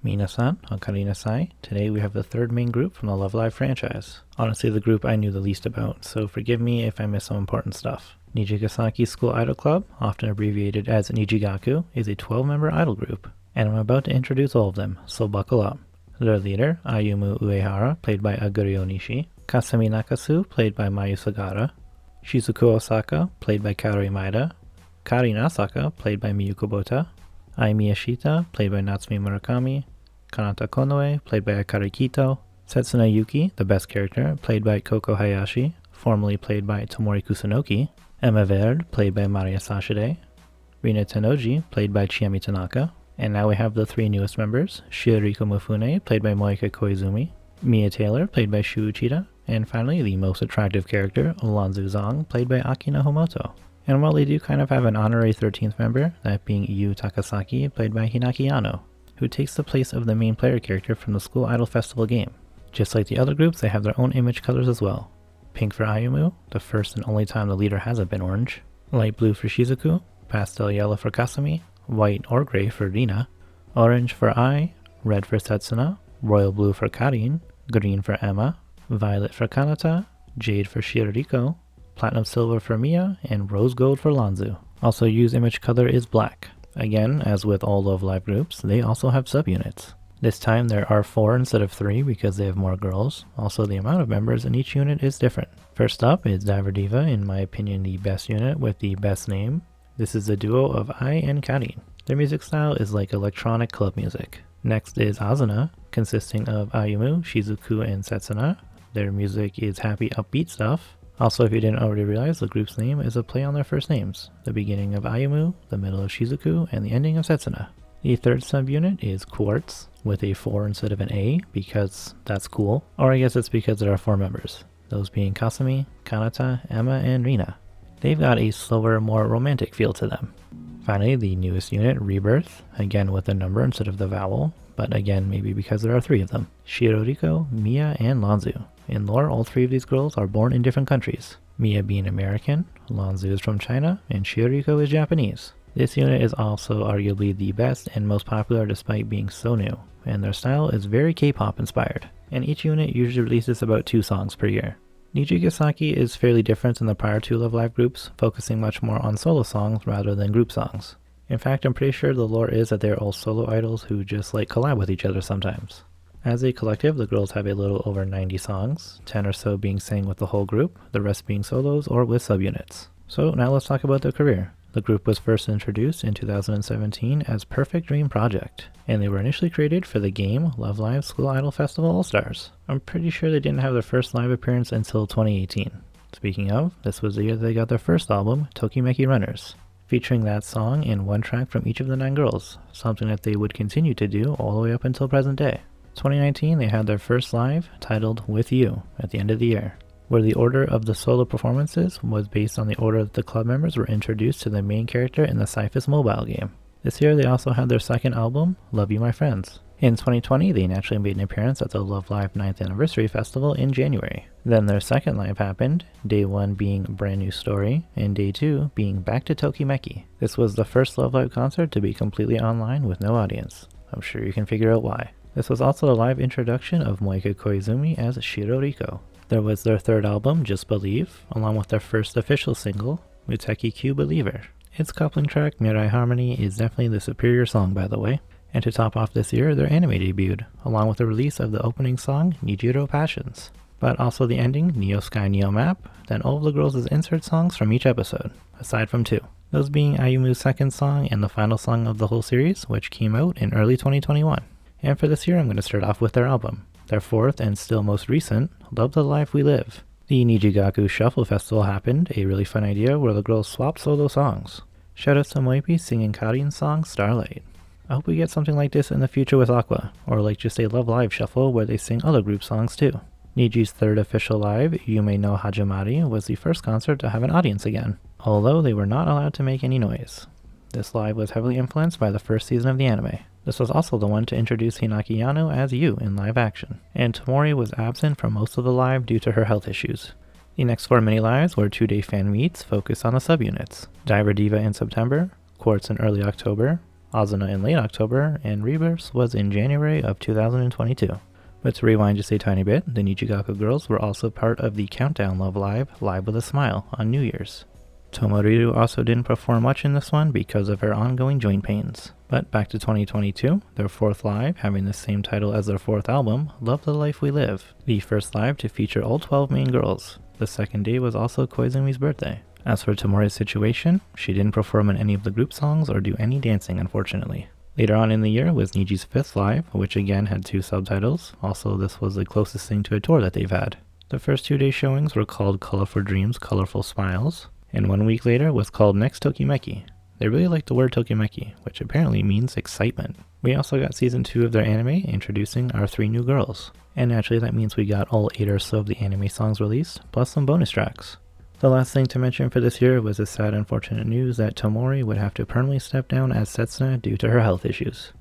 Minasan, Okarinasai. Today we have the third main group from the Love Live franchise. Honestly, the group I knew the least about, so forgive me if I miss some important stuff. Nijigasaki School Idol Club, often abbreviated as Nijigaku, is a 12-member idol group, and I'm about to introduce all of them, so buckle up. Their leader, Ayumu Uehara, played by Aguri Onishi, Kasumi Nakasu, played by Mayu Sagara, Shizuku Osaka, played by Kaori Maeda, Kari Nasaka, played by Miyuko Bota, Ai Miyashita, played by Natsumi Murakami, Kanata Konoe, played by Akari Kito, Setsuna Yuki, the best character, played by Koko Hayashi, formerly played by Tomori Kusunoki, Emma Verde, played by Maria Sashide, Rina Tenoji, played by Chiemi Tanaka, and now we have the three newest members, Shioriko Mifune, played by Moika Koizumi, Mia Taylor, played by Shu Uchida, and finally the most attractive character, Lanzu Zong, played by Akina Homoto. And while they do kind of have an honorary 13th member, that being Yu Takasaki, played by Hinaki Yano, who takes the place of the main player character from the School Idol Festival game. Just like the other groups, they have their own image colors as well. Pink for Ayumu, the first and only time the leader hasn't been orange. Light blue for Shizuku, pastel yellow for Kasumi, white or gray for Rina, orange for Ai, red for Setsuna, royal blue for Karin, green for Emma, violet for Kanata, jade for Shioriko, platinum silver for Mia, and rose gold for Lanzu. Also used image color is black. Again, as with all Love Live groups, they also have subunits. This time there are 4 instead of 3 because they have more girls. Also, the amount of members in each unit is different. First up is Diver Diva, in my opinion the best unit with the best name. This is a duo of Ai and Karin. Their music style is like electronic club music. Next is Azuna, consisting of Ayumu, Shizuku, and Setsuna. Their music is happy, upbeat stuff. Also, if you didn't already realize, the group's name is a play on their first names, the beginning of Ayumu, the middle of Shizuku, and the ending of Setsuna. The third subunit is Quartz, with a 4 instead of an A, because that's cool, or I guess it's because there are 4 members, those being Kasumi, Kanata, Emma, and Rina. They've got a slower, more romantic feel to them. Finally, the newest unit, Rebirth, again with a number instead of the vowel, but again maybe because there are 3 of them, Shioriko, Mia, and Lanzu. In lore, all 3 of these girls are born in different countries, Mia being American, Lanzu is from China, and Shioriko is Japanese. This unit is also arguably the best and most popular despite being so new, and their style is very K-pop inspired, and each unit usually releases about 2 songs per year. Nijigasaki is fairly different than the prior 2 Love Live groups, focusing much more on solo songs rather than group songs. In fact, I'm pretty sure the lore is that they're all solo idols who just like collab with each other sometimes. As a collective, the girls have a little over 90 songs, 10 or so being sang with the whole group, the rest being solos or with subunits. So now let's talk about their career. The group was first introduced in 2017 as Perfect Dream Project, and they were initially created for the game Love Live School Idol Festival All-Stars. I'm pretty sure they didn't have their first live appearance until 2018. Speaking of, this was the year they got their first album, Tokimeki Runners, featuring that song and 1 track from each of the 9 girls, something that they would continue to do all the way up until present day. 2019, they had their first live, titled With You, at the end of the year, where the order of the solo performances was based on the order that the club members were introduced to the main character in the Cyphus mobile game. This year, they also had their second album, Love You My Friends. In 2020, they naturally made an appearance at the Love Live 9th Anniversary Festival in January. Then their second live happened, day 1 being Brand New Story, and day 2 being Back to Tokimeki. This was the first Love Live concert to be completely online with no audience. I'm sure you can figure out why. This was also the live introduction of Moika Koizumi as Shioriko. There was their third album, Just Believe, along with their first official single, Muteki Q Believer. Its coupling track, Mirai Harmony, is definitely the superior song, by the way. And to top off this year, their anime debuted, along with the release of the opening song, Nijiiro Passions, but also the ending, Neo Sky Neo Map, then all of the girls' insert songs from each episode, aside from 2. Those being Ayumu's second song and the final song of the whole series, which came out in early 2021. And for this year, I'm going to start off with their album. Their 4th and still most recent, Love the Life We Live. The Nijigaku Shuffle Festival happened, a really fun idea where the girls swapped solo songs. Shout out to Moipi singing Karin's song Starlight. I hope we get something like this in the future with Aqua, or like just a Love Live Shuffle where they sing other group songs too. Niji's third official live, Yume no Hajimari, was the first concert to have an audience again, although they were not allowed to make any noise. This live was heavily influenced by the first season of the anime. This was also the one to introduce Hinaki Yano as Yu in live action, and Tomori was absent for most of the live due to her health issues. The next 4 mini-lives were 2-day fan meets focused on the subunits, Diver Diva in September, Quartz in early October, Asuna in late October, and Rebirth was in January of 2022. But to rewind just a tiny bit, the Nijigasaki girls were also part of the Countdown Love Live Live with a Smile on New Year's. Tomoriru also didn't perform much in this one because of her ongoing joint pains. But back to 2022, their fourth live, having the same title as their fourth album, Love the Life We Live, the first live to feature all 12 main girls. The second day was also Koizumi's birthday. As for Tomori's situation, she didn't perform in any of the group songs or do any dancing, unfortunately. Later on in the year was Niji's fifth live, which again had 2 subtitles. Also, this was the closest thing to a tour that they've had. The first 2-day showings were called Colorful Dreams, Colorful Smiles, and 1 week later was called Next Tokimeki. They really like the word Tokimeki, which apparently means excitement. We also got season 2 of their anime, introducing our 3 new girls. And naturally that means we got all 8 or so of the anime songs released, plus some bonus tracks. The last thing to mention for this year was the sad unfortunate news that Tomori would have to permanently step down as Setsuna due to her health issues.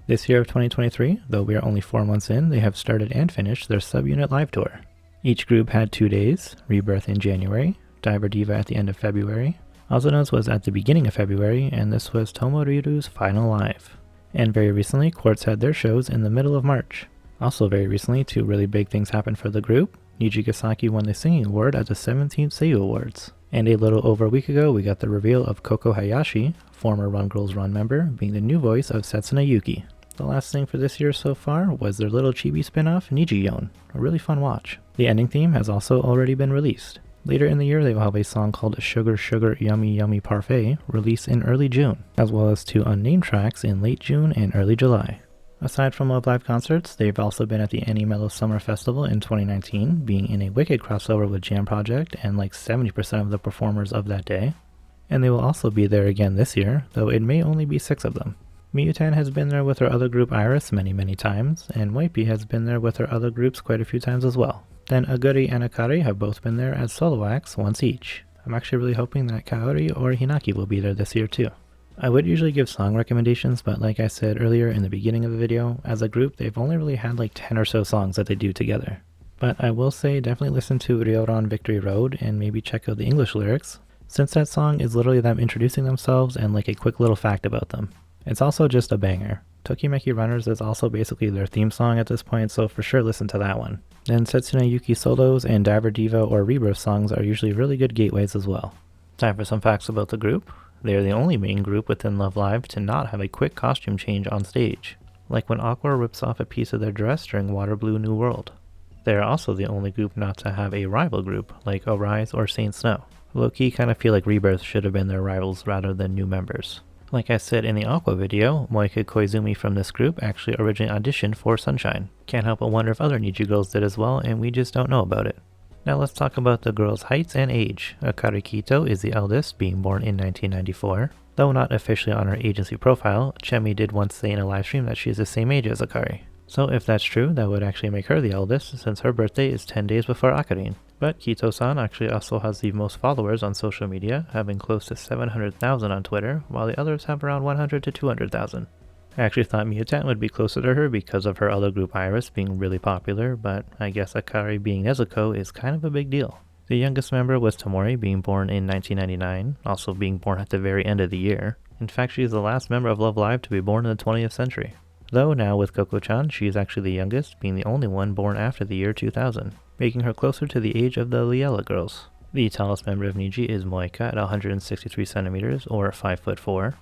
This year of 2023, though we are only 4 months in, they have started and finished their subunit live tour. Each group had 2 days, Rebirth in January, Diver Diva at the end of February, Azuna's was at the beginning of February, and this was Tomoriru's final live. And very recently, Quartz had their shows in the middle of March. Also very recently, 2 really big things happened for the group. Nijigasaki won the Singing Award at the 17th Seiyu Awards. And a little over a week ago, we got the reveal of Koko Hayashi, former Run Girls Run member, being the new voice of Setsuna Yuki. The last thing for this year so far was their little chibi spin-off, Nijiyon, a really fun watch. The ending theme has also already been released. Later in the year, they will have a song called Sugar Sugar Yummy Yummy Parfait, released in early June, as well as 2 unnamed tracks in late June and early July. Aside from Love Live concerts, they've also been at the Animello Summer Festival in 2019, being in a Wicked crossover with Jam Project and like 70% of the performers of that day. And they will also be there again this year, though it may only be 6 of them. Miyutan has been there with her other group Iris many times, and Waipi has been there with her other groups quite a few times as well. Then Aguri and Akari have both been there as solo acts once each. I'm actually really hoping that Kaori or Hinaki will be there this year too. I would usually give song recommendations, but like I said earlier in the beginning of the video, as a group they've only really had like 10 or so songs that they do together. But I will say definitely listen to Ryoran Victory Road and maybe check out the English lyrics, since that song is literally them introducing themselves and like a quick little fact about them. It's also just a banger. Tokimeki Runners is also basically their theme song at this point, so for sure listen to that one. Then Setsuna Yuki solos and Diver Diva or Rebirth songs are usually really good gateways as well. Time for some facts about the group. They are the only main group within Love Live to not have a quick costume change on stage, like when Aqua rips off a piece of their dress during Water Blue New World. They are also the only group not to have a rival group, like Arise or Saint Snow. Low-key kind of feel like Rebirth should have been their rivals rather than new members. Like I said in the Aqua video, Moika Koizumi from this group actually originally auditioned for Sunshine. Can't help but wonder if other Niji girls did as well, and we just don't know about it. Now let's talk about the girls' heights and age. Akari Kito is the eldest, being born in 1994. Though not officially on her agency profile, Chemi did once say in a livestream that she is the same age as Akari. So if that's true, that would actually make her the eldest, since her birthday is 10 days before Akarin. But Kito-san actually also has the most followers on social media, having close to 700,000 on Twitter, while the others have around 100 to 200,000. I actually thought Miyutan would be closer to her because of her other group Iris being really popular, but I guess Akari being Nezuko is kind of a big deal. The youngest member was Tomori, being born in 1999, also being born at the very end of the year. In fact, she is the last member of Love Live to be born in the 20th century. Though now with Koko-chan, she is actually the youngest, being the only one born after the year 2000, making her closer to the age of the Liella girls. The tallest member of Niji is Moika at 163 centimeters or 5'4".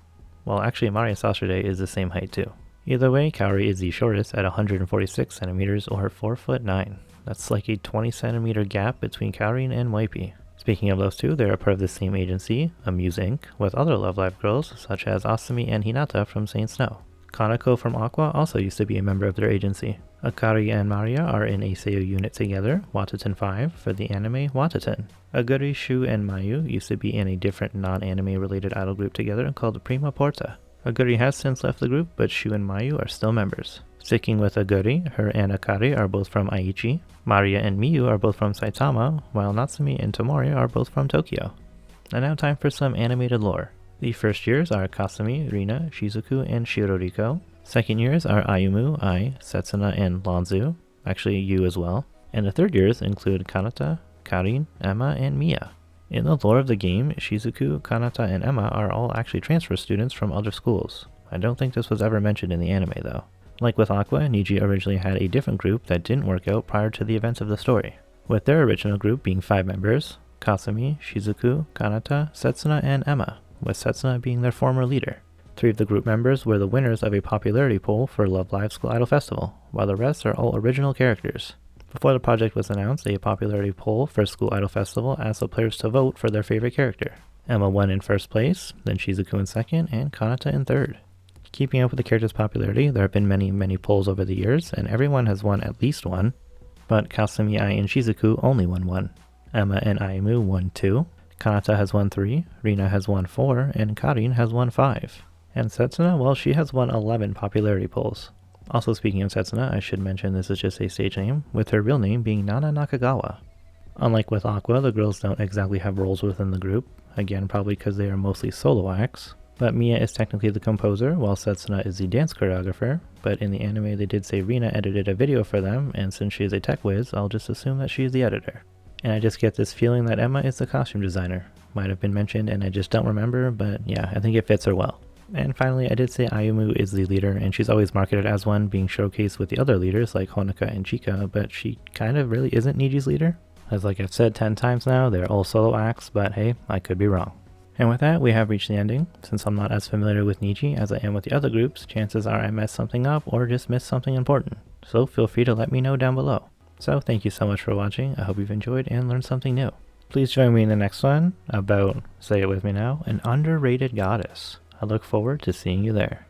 Well, actually Maria Sastre is the same height too. Either way, Kaori is the shortest at 146 centimeters or 4'9". That's like a 20 centimeter gap between Kaori and Waipi. Speaking of those two, they are part of the same agency, Amuse Inc., with other Love Live girls such as Asumi and Hinata from Saint Snow. Kanako from Aqua also used to be a member of their agency. Akari and Maria are in a Seiyu unit together, Wataten 5, for the anime Wataten. Aguri, Shu, and Mayu used to be in a different non-anime related idol group together called Prima Porta. Aguri has since left the group, but Shu and Mayu are still members. Sticking with Aguri, her and Akari are both from Aichi, Maria and Miyu are both from Saitama, while Natsumi and Tomori are both from Tokyo. And now time for some animated lore. The first years are Kasumi, Rina, Shizuku, and Shiroriko. Second years are Ayumu, Ai, Setsuna, and Lanzu, actually Yu as well. And the third years include Kanata, Karin, Emma, and Mia. In the lore of the game, Shizuku, Kanata, and Emma are all actually transfer students from other schools. I don't think this was ever mentioned in the anime though. Like with Aqua, Niji originally had a different group that didn't work out prior to the events of the story, with their original group being 5 members: Kasumi, Shizuku, Kanata, Setsuna, and Emma, with Setsuna being their former leader. 3 of the group members were the winners of a popularity poll for Love Live School Idol Festival, while the rest are all original characters. Before the project was announced, a popularity poll for School Idol Festival asked the players to vote for their favorite character. Emma won in first place, then Shizuku in second, and Kanata in third. Keeping up with the character's popularity, there have been many polls over the years, and everyone has won at least one, but Kasumi, Ai, and Shizuku only won 1. Emma and Aimu won 2, Kanata has won 3, Rina has won 4, and Karin has won 5. And Setsuna, well, she has won 11 popularity polls. Also, speaking of Setsuna, I should mention this is just a stage name, with her real name being Nana Nakagawa. Unlike with Aqua, the girls don't exactly have roles within the group, again probably because they are mostly solo acts, but Mia is technically the composer, while Setsuna is the dance choreographer, but in the anime they did say Rina edited a video for them, and since she is a tech whiz, I'll just assume that she is the editor. And I just get this feeling that Emma is the costume designer. Might have been mentioned and I just don't remember, but yeah, I think it fits her well. And finally, I did say Ayumu is the leader, and she's always marketed as one, being showcased with the other leaders like Honoka and Chika, but she kind of really isn't Niji's leader. As like I've said 10 times now, they're all solo acts, but hey, I could be wrong. And with that, we have reached the ending. Since I'm not as familiar with Niji as I am with the other groups, chances are I messed something up or just missed something important, so feel free to let me know down below. So thank you so much for watching, I hope you've enjoyed and learned something new. Please join me in the next one about, say it with me now, an underrated goddess. I look forward to seeing you there.